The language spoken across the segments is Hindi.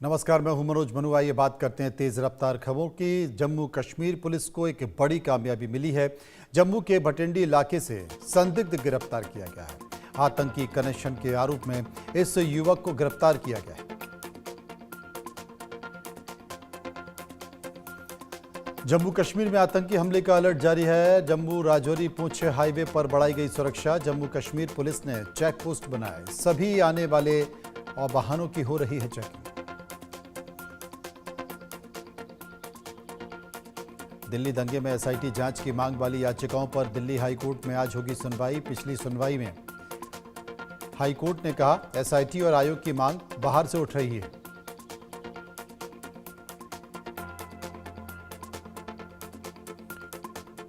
नमस्कार, मैं हूं मनोज मनु। आइए बात करते हैं तेज रफ्तार खबरों की। जम्मू कश्मीर पुलिस को एक बड़ी कामयाबी मिली है। जम्मू के भटिंडी इलाके से संदिग्ध गिरफ्तार किया गया है। आतंकी कनेक्शन के आरोप में इस युवक को गिरफ्तार किया गया है। जम्मू कश्मीर में आतंकी हमले का अलर्ट जारी है। जम्मू राजौरी पुंछ हाईवे पर बढ़ाई गई सुरक्षा। जम्मू कश्मीर पुलिस ने चेक पोस्ट बनाए। सभी आने वाले और वाहनों की हो रही है चेकिंग। दिल्ली दंगे में एसआईटी जांच की मांग वाली याचिकाओं पर दिल्ली हाईकोर्ट में आज होगी सुनवाई। पिछली सुनवाई में हाईकोर्ट ने कहा एसआईटी और आयोग की मांग बाहर से उठ रही है।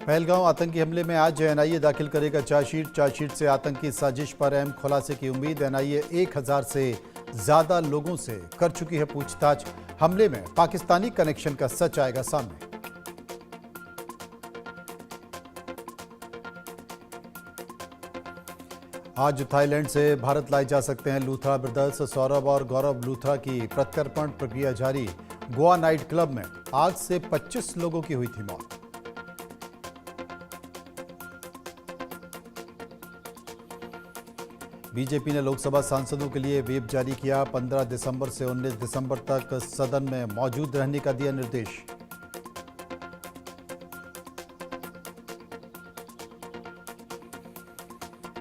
पहलगांव आतंकी हमले में आज एनआईए दाखिल करेगा चार्जशीट। चार्जशीट से आतंकी साजिश पर अहम खुलासे की उम्मीद। एनआईए 1000 से ज्यादा लोगों से कर चुकी है पूछताछ। हमले में पाकिस्तानी कनेक्शन का सच आएगा सामने। आज थाईलैंड से भारत लाए जा सकते हैं लूथरा ब्रदर्स। सौरभ और गौरव लूथरा की प्रत्यर्पण प्रक्रिया जारी। गोवा नाइट क्लब में आग से 25 लोगों की हुई थी मौत। बीजेपी ने लोकसभा सांसदों के लिए व्हिप जारी किया। 15 दिसंबर से 19 दिसंबर तक सदन में मौजूद रहने का दिया निर्देश।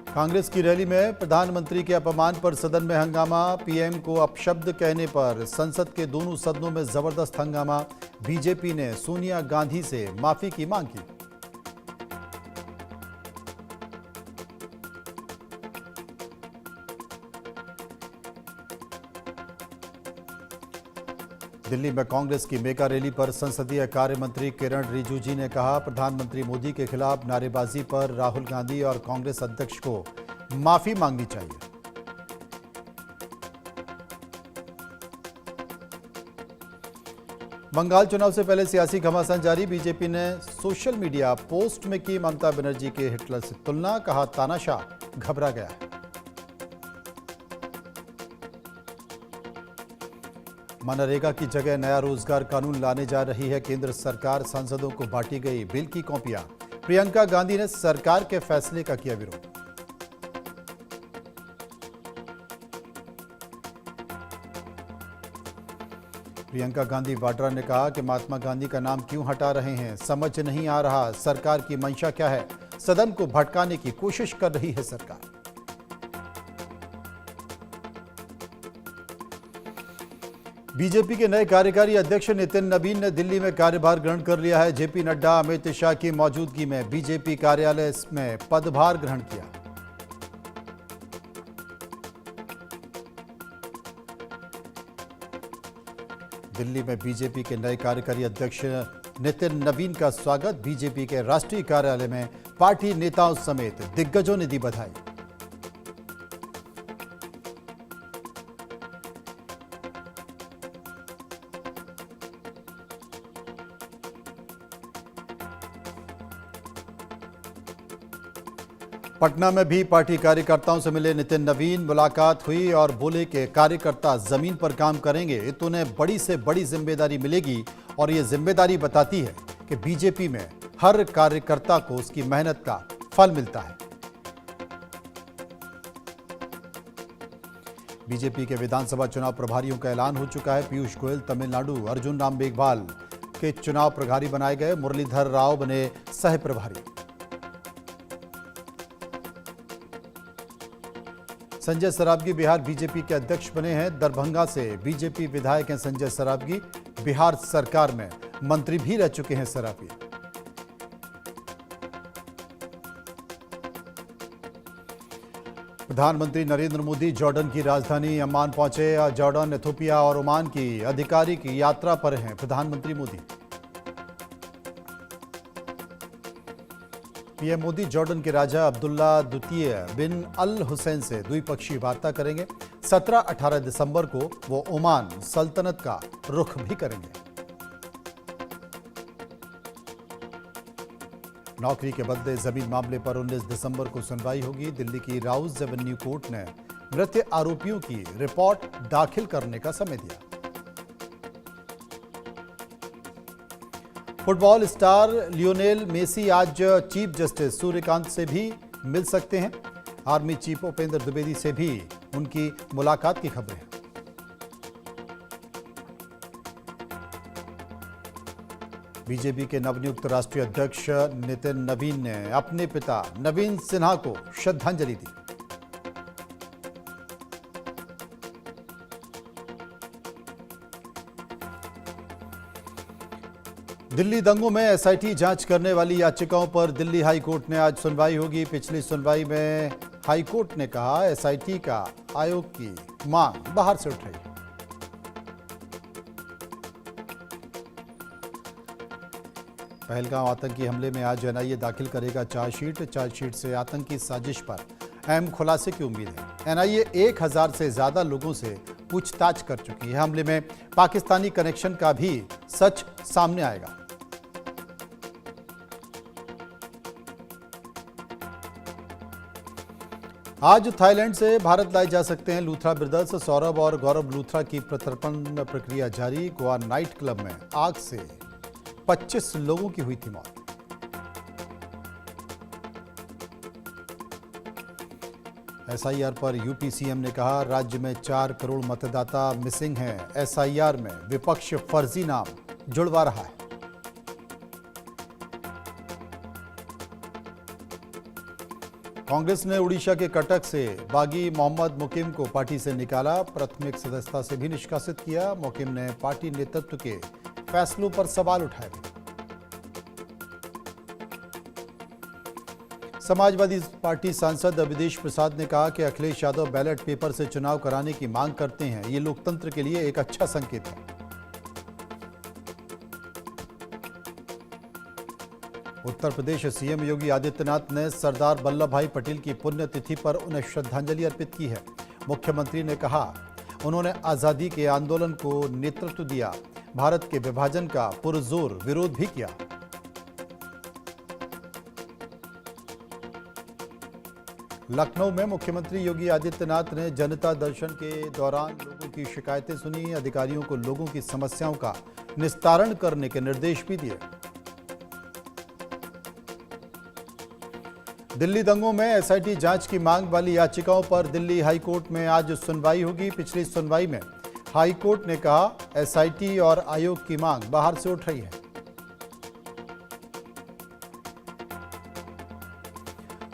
कांग्रेस की रैली में प्रधानमंत्री के अपमान पर सदन में हंगामा। पीएम को अपशब्द कहने पर संसद के दोनों सदनों में जबरदस्त हंगामा। बीजेपी ने सोनिया गांधी से माफी की मांग की। दिल्ली में कांग्रेस की मेगा रैली पर संसदीय कार्य मंत्री किरण रिजिजू ने कहा प्रधानमंत्री मोदी के खिलाफ नारेबाजी पर राहुल गांधी और कांग्रेस अध्यक्ष को माफी मांगनी चाहिए। बंगाल चुनाव से पहले सियासी घमासान जारी। बीजेपी ने सोशल मीडिया पोस्ट में की ममता बनर्जी के हिटलर से तुलना। कहा तानाशाह घबरा गया है। मनरेगा की जगह नया रोजगार कानून लाने जा रही है केंद्र सरकार। सांसदों को बांटी गई बिल की कॉपियां। प्रियंका गांधी ने सरकार के फैसले का किया विरोध। प्रियंका गांधी वाड्रा ने कहा कि महात्मा गांधी का नाम क्यों हटा रहे हैं, समझ नहीं आ रहा सरकार की मंशा क्या है। सदन को भटकाने की कोशिश कर रही है सरकार। बीजेपी के नए कार्यकारी अध्यक्ष नितिन नवीन ने दिल्ली में कार्यभार ग्रहण कर लिया है। जेपी नड्डा अमित शाह की मौजूदगी में बीजेपी कार्यालय में पदभार ग्रहण किया। दिल्ली में बीजेपी के नए कार्यकारी अध्यक्ष नितिन नवीन का स्वागत। बीजेपी के राष्ट्रीय कार्यालय में पार्टी नेताओं समेत दिग्गजों ने दी बधाई। पटना में भी पार्टी कार्यकर्ताओं से मिले नितिन नवीन। मुलाकात हुई और बोले कि कार्यकर्ता जमीन पर काम करेंगे तो उन्हें बड़ी से बड़ी जिम्मेदारी मिलेगी और ये जिम्मेदारी बताती है कि बीजेपी में हर कार्यकर्ता को उसकी मेहनत का फल मिलता है। बीजेपी के विधानसभा चुनाव प्रभारियों का ऐलान हो चुका है। पीयूष गोयल तमिलनाडु, अर्जुन राम मेघवाल के चुनाव प्रभारी बनाए गए। मुरलीधर राव बने सह प्रभारी। संजय सरावगी बिहार बीजेपी के अध्यक्ष बने हैं। दरभंगा से बीजेपी विधायक हैं संजय सरावगी। बिहार सरकार में मंत्री भी रह चुके हैं सरावगी। प्रधानमंत्री नरेंद्र मोदी जॉर्डन की राजधानी अम्मान पहुंचे। जॉर्डन, इथोपिया और ओमान की आधिकारिक यात्रा पर हैं प्रधानमंत्री मोदी। पीएम मोदी जॉर्डन के राजा अब्दुल्ला द्वितीय बिन अल हुसैन से द्विपक्षीय वार्ता करेंगे। 17-18 दिसंबर को वो ओमान सल्तनत का रुख भी करेंगे। नौकरी के बदले जमीन मामले पर 19 दिसंबर को सुनवाई होगी। दिल्ली की राउज एवेन्यू कोर्ट ने मृत आरोपियों की रिपोर्ट दाखिल करने का समय दिया। फुटबॉल स्टार लियोनेल मेसी आज चीफ जस्टिस सूर्यकांत से भी मिल सकते हैं। आर्मी चीफ उपेंद्र द्विवेदी से भी उनकी मुलाकात की खबरें हैं। बीजेपी के नवनियुक्त राष्ट्रीय अध्यक्ष नितिन नवीन ने अपने पिता नवीन सिन्हा को श्रद्धांजलि दी। दिल्ली दंगों में एसआईटी जांच करने वाली याचिकाओं पर दिल्ली हाई कोर्ट में आज सुनवाई होगी। पिछली सुनवाई में हाई कोर्ट ने कहा एसआईटी का आयोग की मांग बाहर से उठ रही। पहलगांव आतंकी हमले में आज एनआईए दाखिल करेगा चार्जशीट से आतंकी साजिश पर अहम खुलासे की उम्मीद है। एनआईए 1000 से ज्यादा लोगों से पूछताछ कर चुकी है। हमले में पाकिस्तानी कनेक्शन का भी सच सामने आएगा। आज थाईलैंड से भारत लाए जा सकते हैं लूथरा ब्रदर्स। सौरभ और गौरव लूथरा की प्रत्यर्पण प्रक्रिया जारी। गोवा नाइट क्लब में आग से 25 लोगों की हुई थी मौत। एसआईआर पर यूपी सीएम ने कहा राज्य में 4 करोड़ मतदाता मिसिंग हैं। एसआईआर में विपक्ष फर्जी नाम जुड़वा रहा है। कांग्रेस ने उड़ीसा के कटक से बागी मोहम्मद मुकीम को पार्टी से निकाला। प्राथमिक सदस्यता से भी निष्कासित किया। मुकीम ने पार्टी नेतृत्व के फैसलों पर सवाल उठाए थे। समाजवादी पार्टी सांसद विदेश प्रसाद ने कहा कि अखिलेश यादव बैलेट पेपर से चुनाव कराने की मांग करते हैं। ये लोकतंत्र के लिए एक अच्छा संकेत है। उत्तर प्रदेश सीएम योगी आदित्यनाथ ने सरदार वल्लभ भाई पटेल की पुण्यतिथि पर उन्हें श्रद्धांजलि अर्पित की है। मुख्यमंत्री ने कहा उन्होंने आजादी के आंदोलन को नेतृत्व दिया। भारत के विभाजन का पुरजोर विरोध भी किया। लखनऊ में मुख्यमंत्री योगी आदित्यनाथ ने जनता दर्शन के दौरान लोगों की शिकायतें सुनी। अधिकारियों को लोगों की समस्याओं का निस्तारण करने के निर्देश भी दिए। दिल्ली दंगों में एसआईटी जांच की मांग वाली याचिकाओं पर दिल्ली हाई कोर्ट में आज सुनवाई होगी। पिछली सुनवाई में हाई कोर्ट ने कहा एसआईटी और आयोग की मांग बाहर से उठ रही है।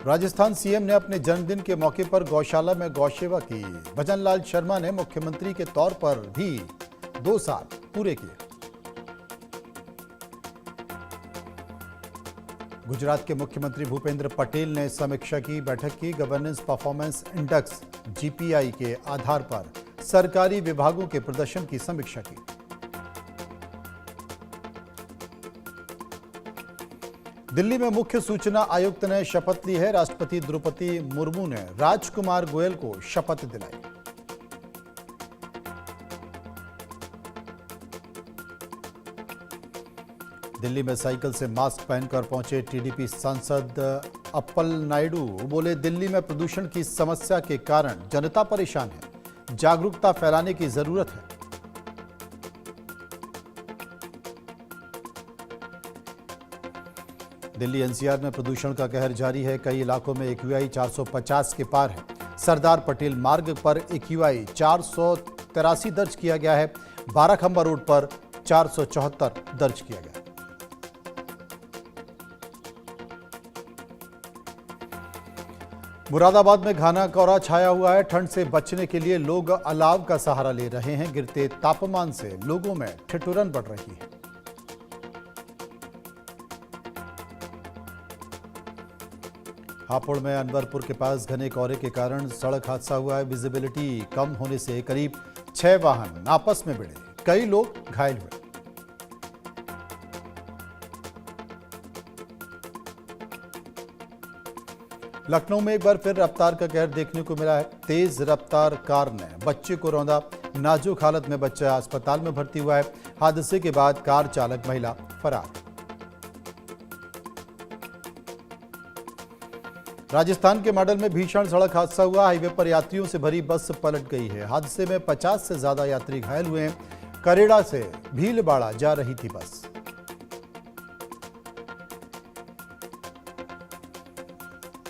राजस्थान सीएम ने अपने जन्मदिन के मौके पर गौशाला में गौसेवा की। भजनलाल शर्मा ने मुख्यमंत्री के तौर पर भी 2 साल पूरे किए। गुजरात के मुख्यमंत्री भूपेंद्र पटेल ने समीक्षा की बैठक की। गवर्नेंस परफॉर्मेंस इंडेक्स जीपीआई के आधार पर सरकारी विभागों के प्रदर्शन की समीक्षा की। दिल्ली में मुख्य सूचना आयुक्त ने शपथ ली है। राष्ट्रपति द्रौपदी मुर्मू ने राजकुमार गोयल को शपथ दिलाई। दिल्ली में साइकिल से मास्क पहनकर पहुंचे टीडीपी सांसद अप्पल नायडू बोले दिल्ली में प्रदूषण की समस्या के कारण जनता परेशान है। जागरूकता फैलाने की जरूरत है। दिल्ली एनसीआर में प्रदूषण का कहर जारी है। कई इलाकों में एक्यूआई 450 के पार है। सरदार पटेल मार्ग पर एक्यूआई 483 दर्ज किया गया है। बाराखंबा रोड पर 474 दर्ज किया गया। मुरादाबाद में घना कोहरा छाया हुआ है। ठंड से बचने के लिए लोग अलाव का सहारा ले रहे हैं। गिरते तापमान से लोगों में ठिठुरन बढ़ रही है। हापुड़ में अनवरपुर के पास घने कोहरे के कारण सड़क हादसा हुआ है। विजिबिलिटी कम होने से करीब 6 वाहन आपस में भिड़े। कई लोग घायल हुए। लखनऊ में एक बार फिर रफ्तार का कहर देखने को मिला है। तेज रफ्तार कार ने बच्चे को रौंदा। नाजुक हालत में बच्चा अस्पताल में भर्ती हुआ है। हादसे के बाद कार चालक महिला फरार। राजस्थान के मॉडल में भीषण सड़क हादसा हुआ। हाईवे पर यात्रियों से भरी बस पलट गई है। हादसे में 50 से ज्यादा यात्री घायल हुए हैं। करेड़ा से भीलवाड़ा जा रही थी बस।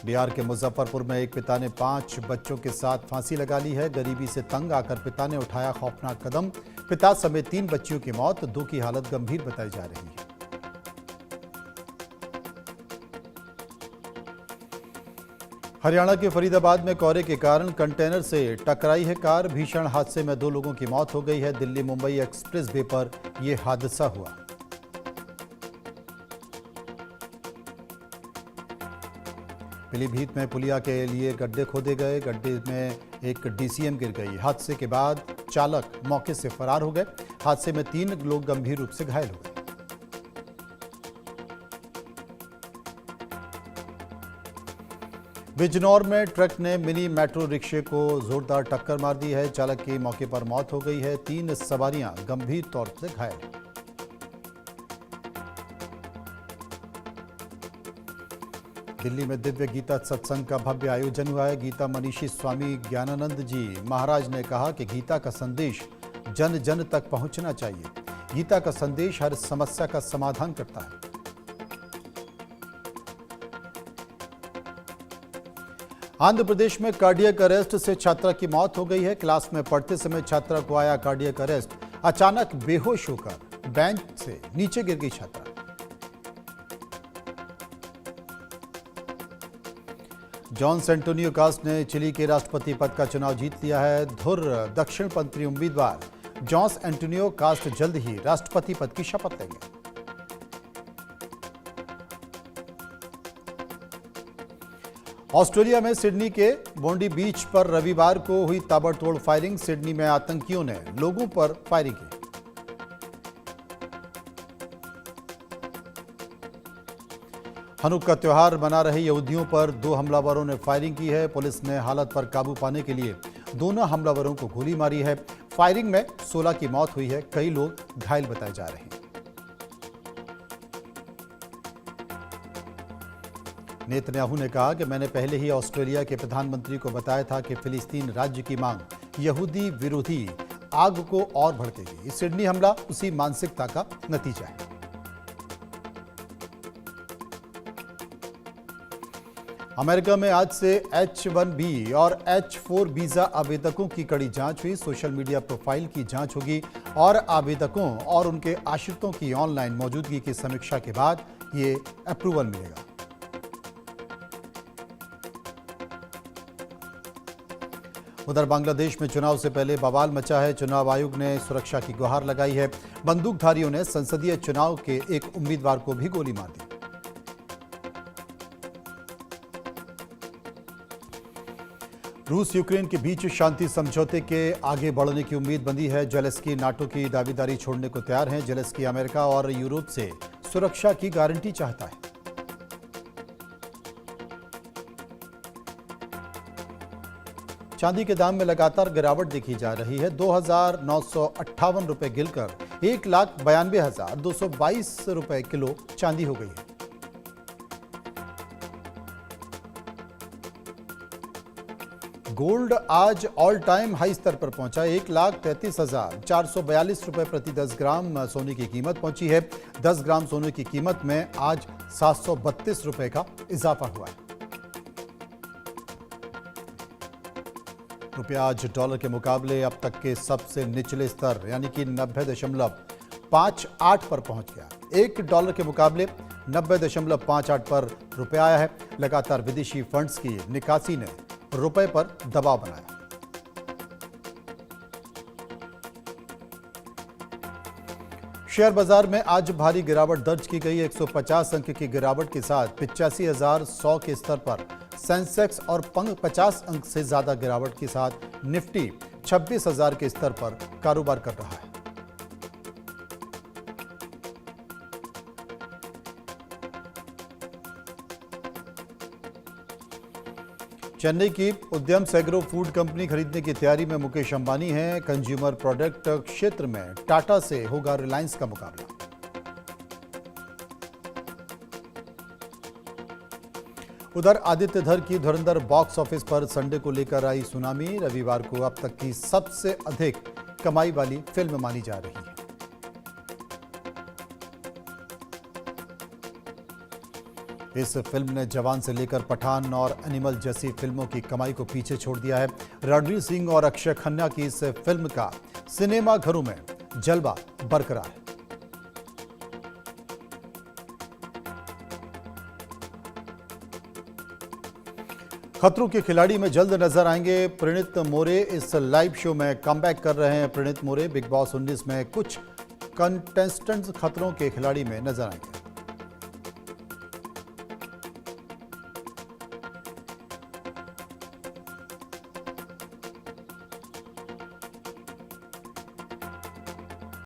बिहार के मुजफ्फरपुर में एक पिता ने 5 बच्चों के साथ फांसी लगा ली है। गरीबी से तंग आकर पिता ने उठाया खौफनाक कदम। पिता समेत 3 बच्चियों की मौत, 2 की हालत गंभीर बताई जा रही है। हरियाणा के फरीदाबाद में कोहरे के कारण कंटेनर से टकराई है कार। भीषण हादसे में 2 लोगों की मौत हो गई है। दिल्ली मुंबई एक्सप्रेस वे पर यह हादसा हुआ। पीलीभीत में पुलिया के लिए गड्ढे खोदे गए। गड्ढे में एक डीसीएम गिर गई। हादसे के बाद चालक मौके से फरार हो गए। हादसे में 3 लोग गंभीर रूप से घायल हो गए। बिजनौर में ट्रक ने मिनी मेट्रो रिक्शे को जोरदार टक्कर मार दी है। चालक की मौके पर मौत हो गई है। 3 सवारियां गंभीर तौर से घायल। दिल्ली में दिव्य गीता सत्संग का भव्य आयोजन हुआ है। गीता मनीषी स्वामी ज्ञानानंद जी महाराज ने कहा कि गीता का संदेश जन जन तक पहुंचना चाहिए। गीता का संदेश हर समस्या का समाधान करता है। आंध्र प्रदेश में कार्डियक अरेस्ट से छात्रा की मौत हो गई है। क्लास में पढ़ते समय छात्रा को आया कार्डियक अरेस्ट। अचानक बेहोश होकर बेंच से नीचे गिर गई छात्रा। जॉन्स एंटोनियो कास्ट ने चिली के राष्ट्रपति पद का चुनाव जीत लिया है। धुर दक्षिणपंथी उम्मीदवार जॉन्स एंटोनियो कास्ट जल्द ही राष्ट्रपति पद की शपथ लेंगे। ऑस्ट्रेलिया में सिडनी के बोंडी बीच पर रविवार को हुई ताबड़तोड़ फायरिंग। सिडनी में आतंकियों ने लोगों पर फायरिंग की। हनुक का त्योहार मना रहे यहूदियों पर 2 हमलावरों ने फायरिंग की है। पुलिस ने हालत पर काबू पाने के लिए दोनों हमलावरों को गोली मारी है। फायरिंग में 16 की मौत हुई है। कई लोग घायल बताए जा रहे हैं। नेतन्याहू ने कहा कि मैंने पहले ही ऑस्ट्रेलिया के प्रधानमंत्री को बताया था कि फिलिस्तीन राज्य की मांग यहूदी विरोधी आग को और भड़केगी। सिडनी हमला उसी मानसिकता का नतीजा है। अमेरिका में आज से H-1B और H-4 वीजा आवेदकों की कड़ी जांच हुई। सोशल मीडिया प्रोफाइल की जांच होगी और आवेदकों और उनके आश्रितों की ऑनलाइन मौजूदगी की समीक्षा के बाद ये अप्रूवल मिलेगा। उधर बांग्लादेश में चुनाव से पहले बवाल मचा है। चुनाव आयोग ने सुरक्षा की गुहार लगाई है। बंदूकधारियों ने संसदीय चुनाव के एक उम्मीदवार को भी गोली मार दी। रूस यूक्रेन के बीच शांति समझौते के आगे बढ़ने की उम्मीद बंधी है। जेलेंस्की नाटो की दावेदारी छोड़ने को तैयार हैं। जेलेंस्की अमेरिका और यूरोप से सुरक्षा की गारंटी चाहता है। चांदी के दाम में लगातार गिरावट देखी जा रही है। 2,958 रुपए गिरकर 1,92,222 रुपए किलो चांदी हो गई है। गोल्ड आज ऑल टाइम हाई स्तर पर पहुंचा। 1,33,442 रुपए प्रति 10 ग्राम सोने की कीमत पहुंची है। 10 ग्राम सोने की कीमत में आज 732 रुपए का इजाफा हुआ है। रुपया आज डॉलर के मुकाबले अब तक के सबसे निचले स्तर यानी कि 90.58 पर पहुंच गया। $1 के मुकाबले 90.58 पर रुपया आया है। लगातार विदेशी फंड्स की निकासी ने रुपए पर दबाव बनाया। शेयर बाजार में आज भारी गिरावट दर्ज की गई। 150 अंक की गिरावट के साथ 85,100 के स्तर पर सेंसेक्स और 50 अंक से ज्यादा गिरावट के साथ निफ्टी 26,000 के स्तर पर कारोबार कर रहा है। चेन्नई की उद्यम एग्रो फूड कंपनी खरीदने की तैयारी में मुकेश अंबानी हैं। कंज्यूमर प्रोडक्ट क्षेत्र में टाटा से होगा रिलायंस का मुकाबला। उधर आदित्य धर की धुरंधर बॉक्स ऑफिस पर संडे को लेकर आई सुनामी। रविवार को अब तक की सबसे अधिक कमाई वाली फिल्म मानी जा रही है। इस फिल्म ने जवान से लेकर पठान और एनिमल जैसी फिल्मों की कमाई को पीछे छोड़ दिया है। रणवीर सिंह और अक्षय खन्ना की इस फिल्म का सिनेमा घरों में जलवा बरकरार है। खतरों के खिलाड़ी में जल्द नजर आएंगे प्रणीत मोरे। इस लाइव शो में कमबैक कर रहे हैं प्रणीत मोरे। बिग बॉस 19 में कुछ कंटेस्टेंट्स खतरों के खिलाड़ी में नजर आएंगे।